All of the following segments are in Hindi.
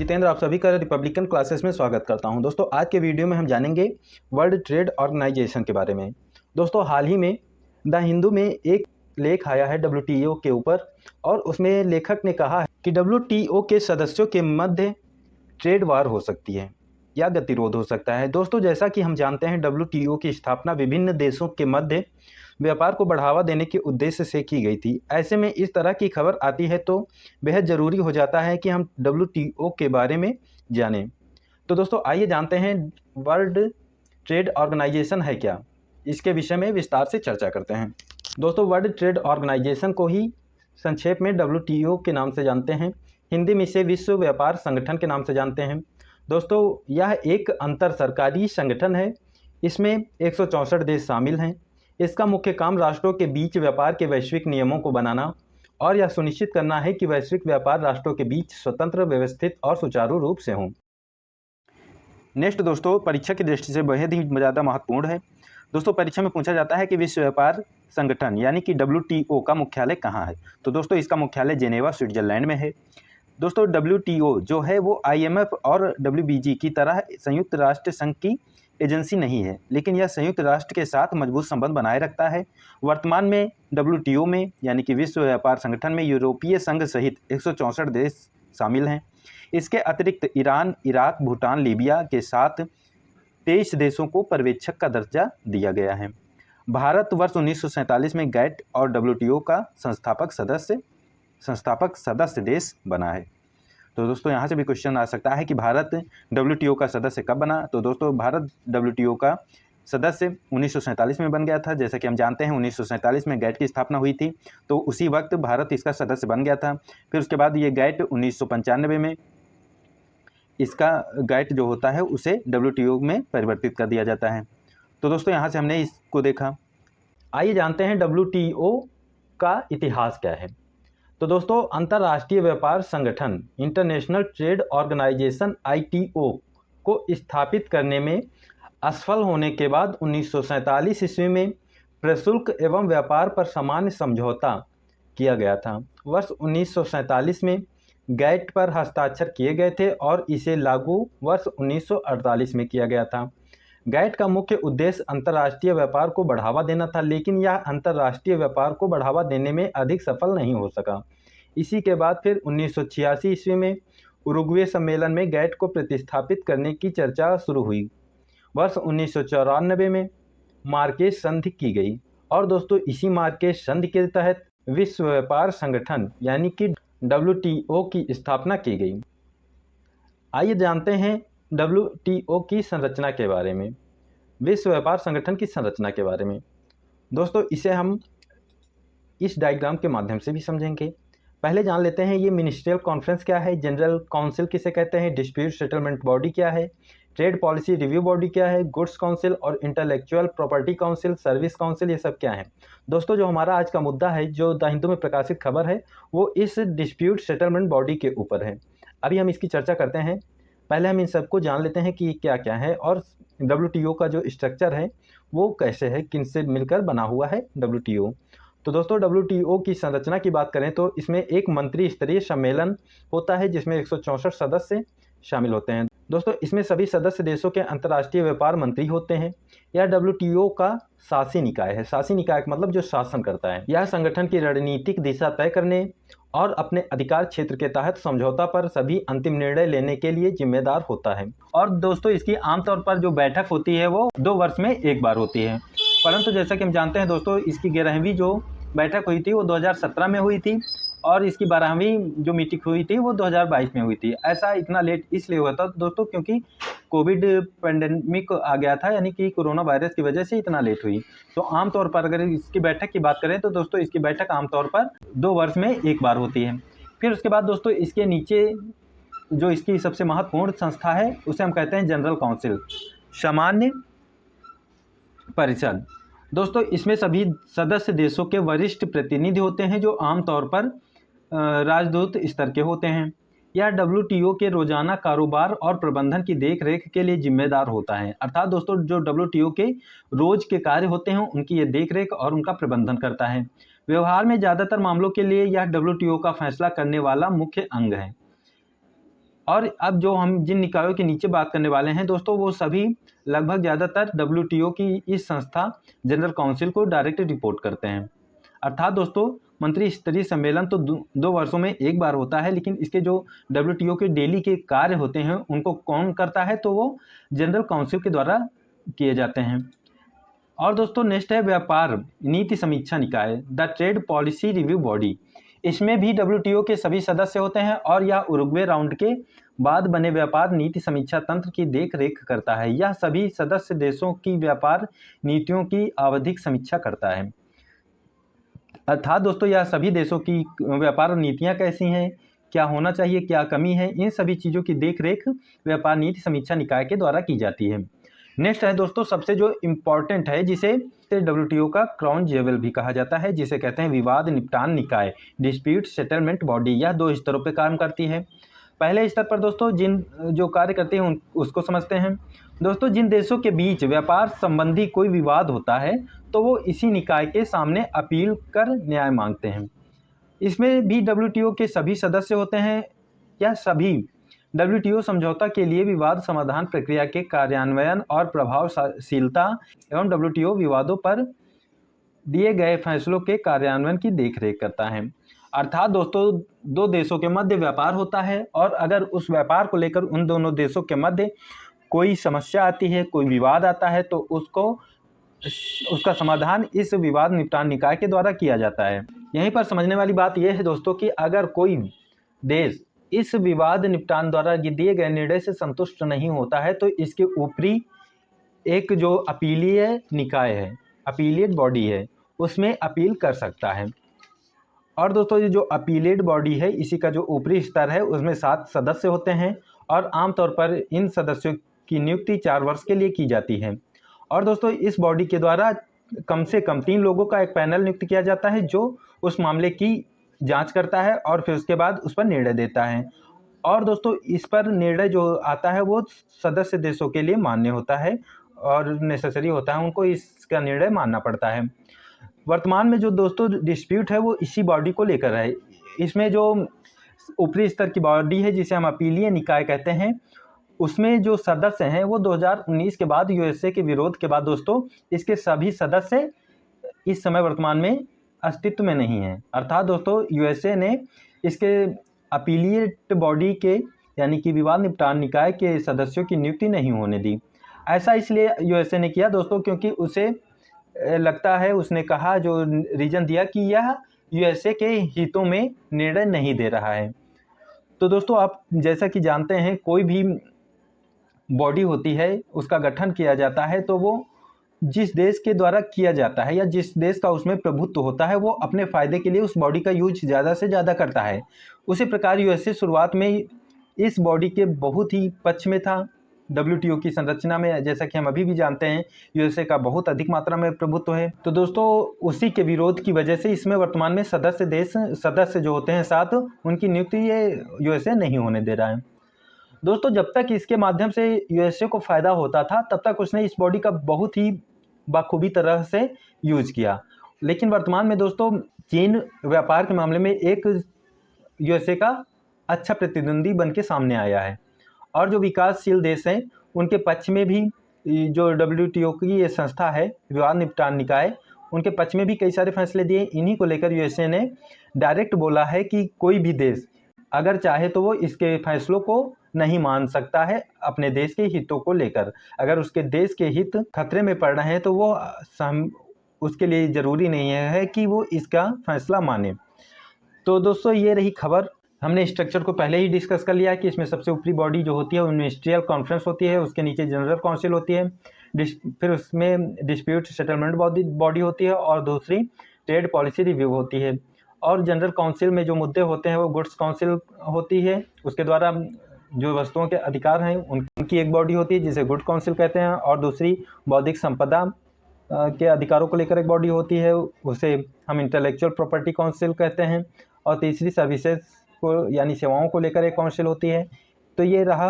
जितेंद्र, आप सभी का रिपब्लिकन क्लासेस में स्वागत करता हूं। दोस्तों, आज के वीडियो में हम जानेंगे वर्ल्ड ट्रेड ऑर्गेनाइजेशन के बारे में। दोस्तों, हाल ही में द हिंदू में एक लेख आया है WTO के ऊपर, और उसमें लेखक ने कहा है कि WTO के सदस्यों के मध्य ट्रेड वार हो सकती है या गतिरोध हो सकता है। दोस्तों, जैसा कि हम जानते हैं, WTO की स्थापना विभिन्न देशों के मध्य व्यापार को बढ़ावा देने के उद्देश्य से की गई थी। ऐसे में इस तरह की खबर आती है तो बेहद ज़रूरी हो जाता है कि हम WTO के बारे में जानें। तो दोस्तों, आइए जानते हैं वर्ल्ड ट्रेड ऑर्गेनाइजेशन है क्या। इसके विषय में विस्तार से चर्चा करते हैं। दोस्तों, वर्ल्ड ट्रेड ऑर्गेनाइजेशन को ही संक्षेप में WTO के नाम से जानते हैं। हिंदी में इसे विश्व व्यापार संगठन के नाम से जानते हैं। दोस्तों, यह एक अंतर सरकारी संगठन है। इसमें 164 देश शामिल हैं। इसका मुख्य काम राष्ट्रों के बीच व्यापार के वैश्विक नियमों को बनाना और यह सुनिश्चित करना है कि वैश्विक व्यापार राष्ट्रों के बीच स्वतंत्र, व्यवस्थित और सुचारू रूप से हों। नेक्स्ट दोस्तों, परीक्षा की दृष्टि से बेहद ही ज़्यादा महत्वपूर्ण है। दोस्तों, परीक्षा में पूछा जाता है कि विश्व व्यापार संगठन यानी कि WTO का मुख्यालय कहाँ है। तो दोस्तों, इसका मुख्यालय जेनेवा, स्विट्जरलैंड में है। दोस्तों, WTO जो है वो IMF और WBG की तरह संयुक्त राष्ट्र संघ की एजेंसी नहीं है, लेकिन यह संयुक्त राष्ट्र के साथ मजबूत संबंध बनाए रखता है। वर्तमान में WTO में यानी कि विश्व व्यापार संगठन में यूरोपीय संघ सहित 164 देश शामिल हैं। इसके अतिरिक्त ईरान, इराक, भूटान, लीबिया के साथ 23 देशों को पर्यवेक्षक का दर्जा दिया गया है। भारत वर्ष 1947 में GATT और WTO का संस्थापक सदस्य देश बना है। तो दोस्तों, यहाँ से भी क्वेश्चन आ सकता है कि भारत WTO का सदस्य कब बना। तो दोस्तों, भारत WTO का सदस्य 1947 में बन गया था। जैसा कि हम जानते हैं, 1947 में GATT की स्थापना हुई थी, तो उसी वक्त भारत इसका सदस्य बन गया था। फिर उसके बाद ये GATT 1995 में इसका GATT जो होता है उसे WTO में परिवर्तित कर दिया जाता है। तो दोस्तों, यहाँ से हमने इसको देखा। आइए जानते हैं WTO का इतिहास क्या है। तो दोस्तों, अंतर्राष्ट्रीय व्यापार संगठन इंटरनेशनल ट्रेड ऑर्गेनाइजेशन ITO को स्थापित करने में असफल होने के बाद 1947 ईस्वी में प्रशुल्क एवं व्यापार पर सामान्य समझौता किया गया था। वर्ष 1947 में GATT पर हस्ताक्षर किए गए थे और इसे लागू वर्ष 1948 में किया गया था। GATT का मुख्य उद्देश्य अंतर्राष्ट्रीय व्यापार को बढ़ावा देना था, लेकिन यह अंतर्राष्ट्रीय व्यापार को बढ़ावा देने में अधिक सफल नहीं हो सका। इसी के बाद फिर 1986 ईस्वी में उरुग्वे सम्मेलन में GATT को प्रतिस्थापित करने की चर्चा शुरू हुई। वर्ष 1994 में मार्केश संधि की गई और दोस्तों, इसी मार्केश संधि के तहत विश्व व्यापार संगठन यानी कि WTO की स्थापना की गई। आइए जानते हैं WTO की संरचना के बारे में, विश्व व्यापार संगठन की संरचना के बारे में। दोस्तों, इसे हम इस डायग्राम के माध्यम से भी समझेंगे। पहले जान लेते हैं ये मिनिस्ट्रियल कॉन्फ्रेंस क्या है, जनरल काउंसिल किसे कहते हैं, डिस्प्यूट सेटलमेंट बॉडी क्या है, ट्रेड पॉलिसी रिव्यू बॉडी क्या है, गुड्स काउंसिल और intellectual property council, service council, ये सब क्या है। दोस्तों, जो हमारा आज का मुद्दा है, जो द हिंदू में प्रकाशित खबर है, वो इस डिस्प्यूट सेटलमेंट बॉडी के ऊपर है। अभी हम इसकी चर्चा करते हैं। पहले हम इन सबको जान लेते हैं कि क्या क्या है और WTO का जो स्ट्रक्चर है वो कैसे है, किनसे मिलकर बना हुआ है WTO। तो दोस्तों, WTO की संरचना की बात करें तो इसमें एक मंत्री स्तरीय सम्मेलन होता है जिसमें 164 सदस्य शामिल होते हैं। दोस्तों, इसमें सभी सदस्य देशों के अंतर्राष्ट्रीय व्यापार मंत्री होते हैं। यह WTO का शासी निकाय है। शासी निकाय का मतलब जो शासन करता है। यह संगठन की रणनीतिक दिशा तय करने और अपने अधिकार क्षेत्र के तहत समझौता पर सभी अंतिम निर्णय लेने के लिए जिम्मेदार होता है। और दोस्तों, इसकी आमतौर पर जो बैठक होती है वो 2 वर्ष में एक बार होती है। परंतु जैसा कि हम जानते हैं दोस्तों, इसकी 11वीं जो बैठक हुई थी वो 2017 में हुई थी और इसकी 12वीं जो मीटिंग हुई थी वो 2022 में हुई थी। ऐसा इतना लेट इसलिए हुआ था दोस्तों क्योंकि कोविड पैंडेमिक आ गया था, यानी कि कोरोना वायरस की वजह से इतना लेट हुई। तो आमतौर पर अगर इसकी बैठक की बात करें तो दोस्तों, इसकी बैठक आमतौर पर 2 वर्ष में एक बार होती है। फिर उसके बाद दोस्तों, इसके नीचे जो इसकी सबसे महत्वपूर्ण संस्था है उसे हम कहते हैं जनरल काउंसिल, सामान्य परिषद। दोस्तों, इसमें सभी सदस्य देशों के वरिष्ठ प्रतिनिधि होते हैं जो आमतौर पर राजदूत स्तर के होते हैं। यह WTO के रोजाना कारोबार और प्रबंधन की देखरेख के लिए जिम्मेदार होता है। अर्थात दोस्तों, जो WTO के रोज के कार्य होते हैं उनकी ये देखरेख और उनका प्रबंधन करता है। व्यवहार में ज़्यादातर मामलों के लिए यह WTO का फैसला करने वाला मुख्य अंग है। और अब जो हम जिन निकायों के नीचे बात करने वाले हैं दोस्तों, वो सभी लगभग ज़्यादातर WTO की इस संस्था जनरल काउंसिल को डायरेक्ट रिपोर्ट करते हैं। अर्थात दोस्तों मंत्री स्तरीय सम्मेलन तो 2 वर्षों में एक बार होता है, लेकिन इसके जो WTO के डेली के कार्य होते हैं उनको कौन करता है, तो वो जनरल काउंसिल के द्वारा किए जाते हैं। और दोस्तों नेक्स्ट है व्यापार नीति समीक्षा निकाय, the trade policy review body. इसमें भी WTO के सभी सदस्य होते हैं और यह उरुग्वे राउंड के बाद बने व्यापार नीति समीक्षा तंत्र की देख रेख करता है। यह सभी सदस्य देशों की व्यापार नीतियों की आवधिक समीक्षा करता है। अर्थात दोस्तों यह सभी देशों की व्यापार नीतियाँ कैसी हैं, क्या होना चाहिए, क्या कमी है, इन सभी चीज़ों की देख रेख व्यापार नीति समीक्षा निकाय के द्वारा की जाती है। नेक्स्ट है दोस्तों सबसे जो इम्पॉर्टेंट है, जिसे WTO का क्राउन जेवल भी कहा जाता है, जिसे कहते हैं विवाद निपटान निकाय, डिस्प्यूट सेटलमेंट बॉडी। यह 2 स्तरों पर काम करती है। पहले स्तर पर दोस्तों जिन जो कार्य करते हैं उसको समझते हैं। दोस्तों जिन देशों के बीच व्यापार संबंधी कोई विवाद होता है तो वो इसी निकाय के सामने अपील कर न्याय मांगते हैं। इसमें भी WTO के सभी सदस्य होते हैं। यह सभी WTO समझौता के लिए विवाद समाधान प्रक्रिया के कार्यान्वयन और प्रभावशीलता एवं WTO विवादों पर दिए गए फैसलों के कार्यान्वयन की देखरेख करता है। अर्थात दोस्तों 2 देशों के मध्य व्यापार होता है और अगर उस व्यापार को लेकर उन दोनों देशों के मध्य कोई समस्या आती है, कोई विवाद आता है, तो उसका समाधान इस विवाद निपटान निकाय के द्वारा किया जाता है। यहीं पर समझने वाली बात यह है दोस्तों कि अगर कोई देश इस विवाद निपटान द्वारा दिए गए निर्णय से संतुष्ट नहीं होता है तो इसके ऊपरी एक जो अपीलीय निकाय है, अपीलिएट बॉडी है, उसमें अपील कर सकता है। और दोस्तों ये जो अपीलेट बॉडी है, इसी का जो ऊपरी स्तर है उसमें 7 सदस्य होते हैं और आमतौर पर इन सदस्यों की नियुक्ति 4 वर्ष के लिए की जाती है। और दोस्तों इस बॉडी के द्वारा कम से कम 3 लोगों का एक पैनल नियुक्त किया जाता है जो उस मामले की जांच करता है और फिर उसके बाद उस पर निर्णय देता है। और दोस्तों इस पर निर्णय जो आता है वो सदस्य देशों के लिए मान्य होता है और नेसेसरी होता है, उनको इसका निर्णय मानना पड़ता है। वर्तमान में जो दोस्तों डिस्प्यूट है वो इसी बॉडी को लेकर है। इसमें जो ऊपरी स्तर की बॉडी है जिसे हम अपीलीय निकाय कहते हैं, उसमें जो सदस्य हैं वो 2019 के बाद USA के विरोध के बाद दोस्तों इसके सभी सदस्य इस समय वर्तमान में अस्तित्व में नहीं हैं। अर्थात दोस्तों USA ने इसके अपीलिएट बॉडी के यानी कि विवाद निपटान निकाय के सदस्यों की नियुक्ति नहीं होने दी। ऐसा इसलिए USA ने किया दोस्तों क्योंकि उसे लगता है, उसने कहा, जो रीजन दिया कि यह USA के हितों में निर्णय नहीं दे रहा है। तो दोस्तों आप जैसा कि जानते हैं कोई भी बॉडी होती है उसका गठन किया जाता है तो वो जिस देश के द्वारा किया जाता है या जिस देश का उसमें प्रभुत्व होता है वो अपने फ़ायदे के लिए उस बॉडी का यूज ज़्यादा से ज़्यादा करता है। उसी प्रकार USA शुरुआत में इस बॉडी के बहुत ही पक्ष में था। WTO की संरचना में जैसा कि हम अभी भी जानते हैं USA का बहुत अधिक मात्रा में प्रभुत्व है। तो दोस्तों उसी के विरोध की वजह से इसमें वर्तमान में सदस्य जो होते हैं 7, उनकी नियुक्ति ये USA नहीं होने दे रहा है। दोस्तों जब तक इसके माध्यम से USA को फ़ायदा होता था तब तक उसने इस बॉडी का बहुत ही बखूबी तरह से यूज किया। लेकिन वर्तमान में दोस्तों चीन व्यापार के मामले में एक USA का अच्छा प्रतिद्वंदी बन के सामने आया है और जो विकासशील देश हैं उनके पक्ष में भी जो WTO की ये संस्था है विवाद निपटान निकाय, उनके पक्ष में भी कई सारे फैसले दिए। इन्हीं को लेकर USA ने डायरेक्ट बोला है कि कोई भी देश अगर चाहे तो वो इसके फैसलों को नहीं मान सकता है अपने देश के हितों को लेकर। अगर उसके देश के हित खतरे में पड़ रहे हैं तो वो उसके लिए ज़रूरी नहीं है कि वो इसका फैसला माने। तो दोस्तों ये रही खबर। हमने स्ट्रक्चर को पहले ही डिस्कस कर लिया कि इसमें सबसे ऊपरी बॉडी जो होती है वो मिनिस्ट्रियल कॉन्फ्रेंस होती है, उसके नीचे जनरल काउंसिल होती है, फिर उसमें डिस्प्यूट सेटलमेंट बॉडी होती है और दूसरी ट्रेड पॉलिसी रिव्यू होती है। और जनरल काउंसिल में जो मुद्दे होते हैं वो गुड्स काउंसिल होती है, उसके द्वारा जो वस्तुओं के अधिकार हैं उनकी एक बॉडी होती है जिसे गुड काउंसिल कहते हैं, और दूसरी बौद्धिक संपदा के अधिकारों को लेकर एक बॉडी होती है, उसे हम इंटेलेक्चुअल प्रॉपर्टी काउंसिल कहते हैं, और तीसरी सर्विसेज को यानी सेवाओं को लेकर एक काउंसिल होती है। तो ये रहा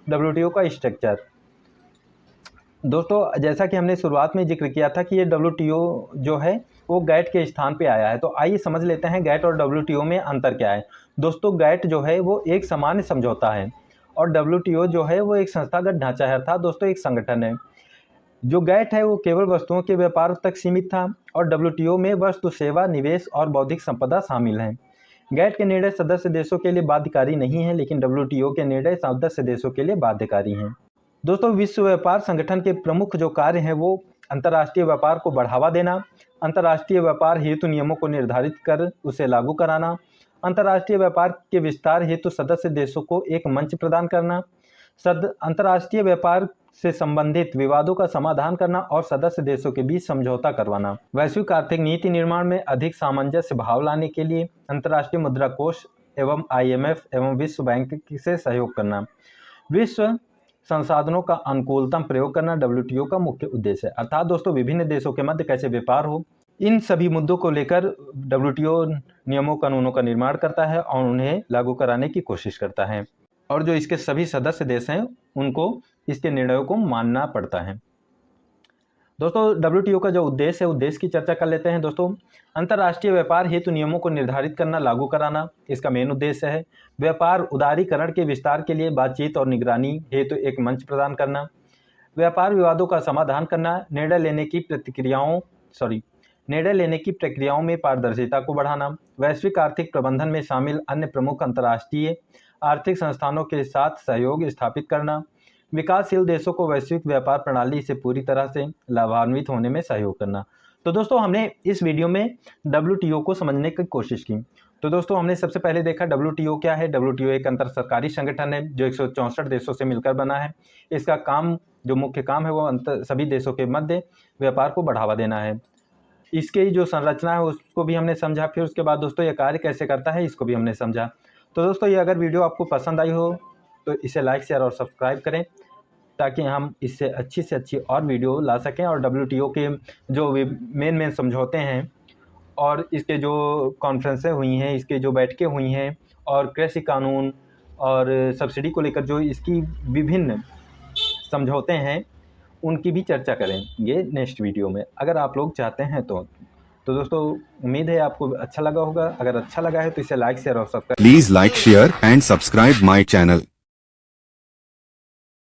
WTO का स्ट्रक्चर। दोस्तों जैसा कि हमने शुरुआत में जिक्र किया था कि ये WTO जो है वो GATT के स्थान पे आया है, तो आइए समझ लेते हैं GATT और WTO में अंतर क्या है। दोस्तों GATT जो है वो एक सामान्य समझौता है और WTO जो है वो एक संस्थागत ढांचा है, अर्थात दोस्तों एक संगठन है। जो गैट है वो केवल वस्तुओं के व्यापार तक सीमित था और WTO में वस्तु, सेवा, निवेश और बौद्धिक संपदा शामिल हैं। गैट के निर्णय सदस्य देशों के लिए बाध्यकारी नहीं है, लेकिन WTO के निर्णय सदस्य देशों के लिए बाध्यकारी हैं। दोस्तों, विश्व व्यापार संगठन के प्रमुख जो कार्य हैं वो अंतर्राष्ट्रीय व्यापार को बढ़ावा देना, अंतर्राष्ट्रीय व्यापार हेतु नियमों को निर्धारित कर उसे लागू कराना, अंतर्राष्ट्रीय व्यापार के विस्तार हेतु सदस्य देशों को एक मंच प्रदान करना, अंतर्राष्ट्रीय व्यापार से संबंधित विवादों का समाधान करना और सदस्य देशों के बीच समझौता करवाना, वैश्विक आर्थिक नीति निर्माण में अधिक सामंजस्य भाव लाने के लिए अंतर्राष्ट्रीय मुद्रा कोष एवं IMF एवं विश्व बैंक से सहयोग करना, विश्व संसाधनों का अनुकूलतम प्रयोग करना WTO का मुख्य उद्देश्य है। अर्थात दोस्तों, विभिन्न देशों के मध्य कैसे व्यापार हो, इन सभी मुद्दों को लेकर WTO नियमों कानूनों का निर्माण करता है और उन्हें लागू कराने की कोशिश करता है, और जो इसके सभी सदस्य देश हैं उनको इसके निर्णयों को मानना पड़ता है। दोस्तों, WTO का जो उद्देश्य है, उद्देश्य की चर्चा कर लेते हैं। दोस्तों, अंतर्राष्ट्रीय व्यापार हेतु नियमों को निर्धारित करना, लागू कराना इसका मेन उद्देश्य है। व्यापार उदारीकरण के विस्तार के लिए बातचीत और निगरानी हेतु एक मंच प्रदान करना, व्यापार विवादों का समाधान करना, निर्णय लेने की प्रक्रियाओं में पारदर्शिता को बढ़ाना, वैश्विक आर्थिक प्रबंधन में शामिल अन्य प्रमुख अंतर्राष्ट्रीय आर्थिक संस्थानों के साथ सहयोग स्थापित करना, विकासशील देशों को वैश्विक व्यापार प्रणाली से पूरी तरह से लाभान्वित होने में सहयोग करना। तो दोस्तों, हमने इस वीडियो में WTO को समझने की कोशिश की। तो दोस्तों, हमने सबसे पहले देखा WTO क्या है। WTO एक अंतर सरकारी संगठन है जो 164 देशों से मिलकर बना है। इसका काम, जो मुख्य काम है वो सभी देशों के मध्य व्यापार को बढ़ावा देना है। इसकी जो संरचना है उसको भी हमने समझा। फिर उसके बाद दोस्तों, ये कार्य कैसे करता है इसको भी हमने समझा। तो दोस्तों, ये अगर वीडियो आपको पसंद आई हो तो इसे लाइक, शेयर और सब्सक्राइब करें, ताकि हम इससे अच्छी और वीडियो ला सकें और WTO के जो मेन समझौते हैं और इसके जो कॉन्फ्रेंसें हुई हैं, इसके जो बैठकें हुई हैं और कृषि कानून और सब्सिडी को लेकर जो इसकी विभिन्न समझौते हैं उनकी भी चर्चा करेंगे नेक्स्ट वीडियो में, अगर आप लोग चाहते हैं तो दोस्तों, उम्मीद है आपको अच्छा लगा होगा। अगर अच्छा लगा है तो इसे लाइक, शेयर और subscribe please like, share and subscribe my channel.